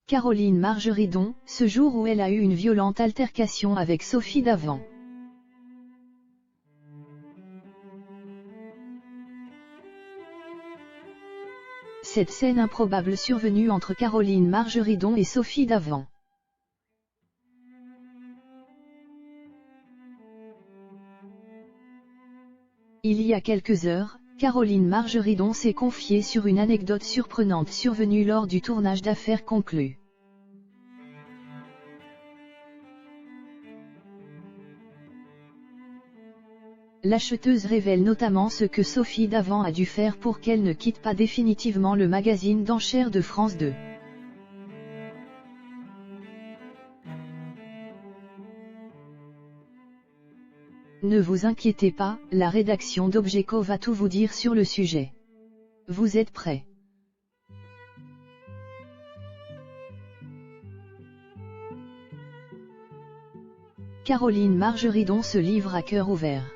Caroline Margeridon, ce jour où elle a eu une violente altercation avec Sophie Davant. Cette scène improbable survenue entre Caroline Margeridon et Sophie Davant. Il y a quelques heures, Caroline Margeridon s'est confiée sur une anecdote surprenante survenue lors du tournage d'Affaires conclues. L'acheteuse révèle notamment ce que Sophie Davant a dû faire pour qu'elle ne quitte pas définitivement le magazine d'enchères de France 2. Ne vous inquiétez pas, la rédaction d'Obgeco va tout vous dire sur le sujet. Vous êtes prêts? Caroline Margeridon se livre à cœur ouvert.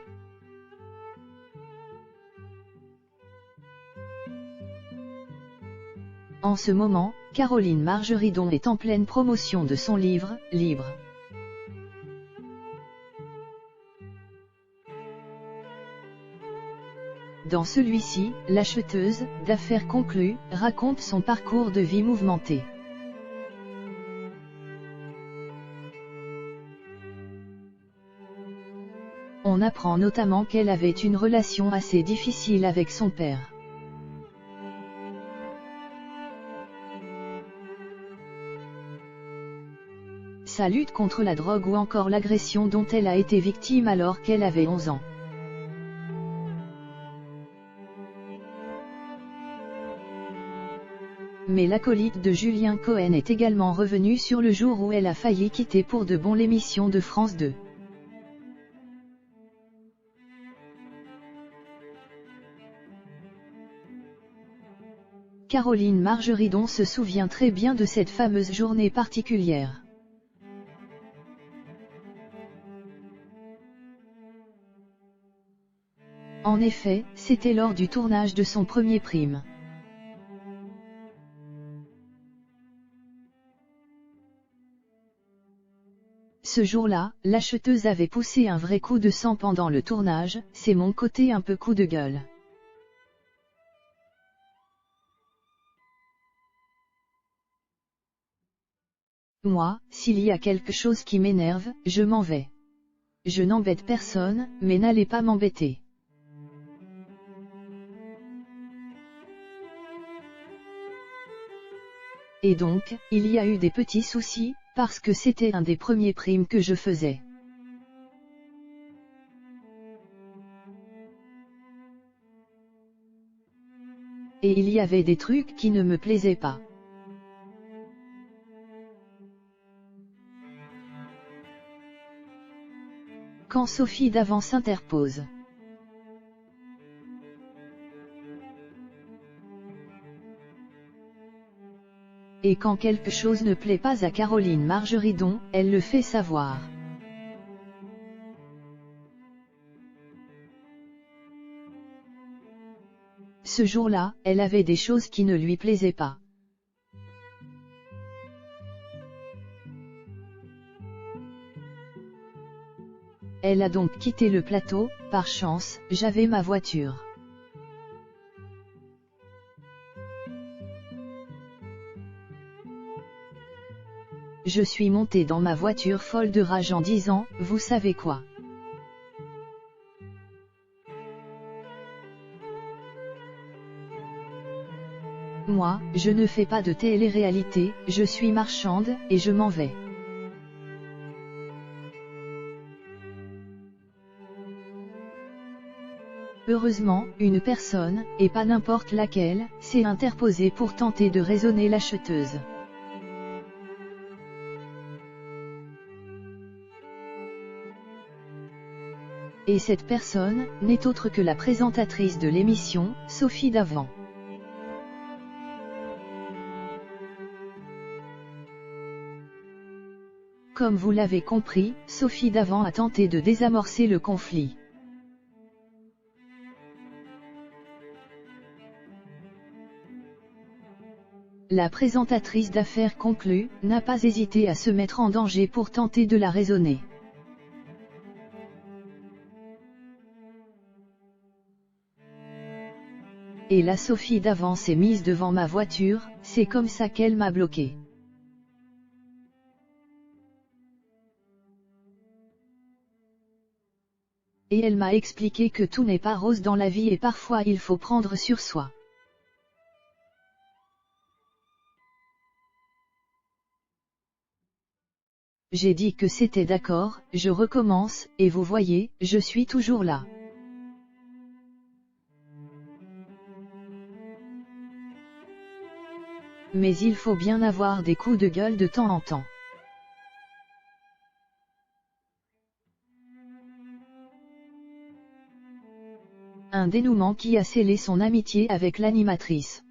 En ce moment, Caroline Margeridon est en pleine promotion de son livre, Libre. Dans celui-ci, l'acheteuse, d'Affaires conclues, raconte son parcours de vie mouvementé. On apprend notamment qu'elle avait une relation assez difficile avec son père. Sa lutte contre la drogue ou encore l'agression dont elle a été victime alors qu'elle avait 11 ans. Mais l'acolyte de Julien Cohen est également revenu sur le jour où elle a failli quitter pour de bon l'émission de France 2. Caroline Margeridon se souvient très bien de cette fameuse journée particulière. En effet, c'était lors du tournage de son premier Prime. Ce jour-là, l'acheteuse avait poussé un vrai coup de sang pendant le tournage, c'est mon côté un peu coup de gueule. Moi, s'il y a quelque chose qui m'énerve, je m'en vais. Je n'embête personne, mais n'allez pas m'embêter. Et donc, il y a eu des petits soucis, parce que c'était un des premiers primes que je faisais. Et il y avait des trucs qui ne me plaisaient pas. Quand Sophie Davant s'interpose. Et quand quelque chose ne plaît pas à Caroline Margeridon, elle le fait savoir. Ce jour-là, elle avait des choses qui ne lui plaisaient pas. Elle a donc quitté le plateau. Par chance, j'avais ma voiture. Je suis montée dans ma voiture folle de rage en disant, vous savez quoi? Moi, je ne fais pas de télé-réalité, je suis marchande, et je m'en vais. Heureusement, une personne, et pas n'importe laquelle, s'est interposée pour tenter de raisonner l'acheteuse. Et cette personne, n'est autre que la présentatrice de l'émission, Sophie Davant. Comme vous l'avez compris, Sophie Davant a tenté de désamorcer le conflit. La présentatrice d'affaires conclue, n'a pas hésité à se mettre en danger pour tenter de la raisonner. Et la Sophie d'avant s'est mise devant ma voiture, c'est comme ça qu'elle m'a bloqué. Et elle m'a expliqué que tout n'est pas rose dans la vie et parfois il faut prendre sur soi. J'ai dit que c'était d'accord, je recommence, et vous voyez, je suis toujours là. Mais il faut bien avoir des coups de gueule de temps en temps. Un dénouement qui a scellé son amitié avec l'animatrice.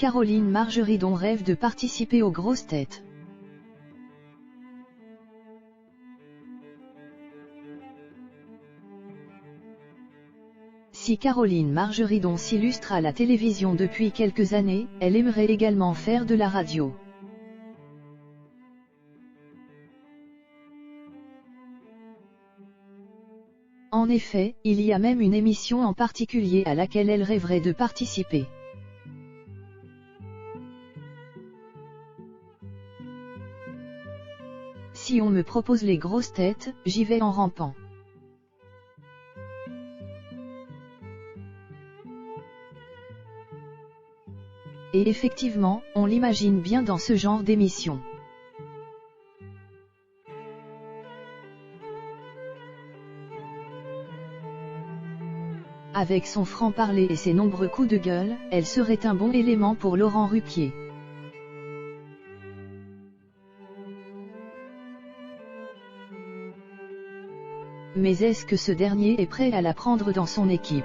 Caroline Margeridon rêve de participer aux grosses têtes. Si Caroline Margeridon s'illustre à la télévision depuis quelques années, elle aimerait également faire de la radio. En effet, il y a même une émission en particulier à laquelle elle rêverait de participer. Si on me propose les grosses têtes, j'y vais en rampant. Et effectivement, on l'imagine bien dans ce genre d'émission. Avec son franc-parler et ses nombreux coups de gueule, elle serait un bon élément pour Laurent Ruquier. Mais est-ce que ce dernier est prêt à la prendre dans son équipe?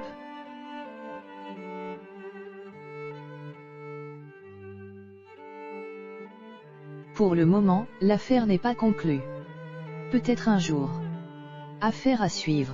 Pour le moment, l'affaire n'est pas conclue. Peut-être un jour. Affaire à suivre.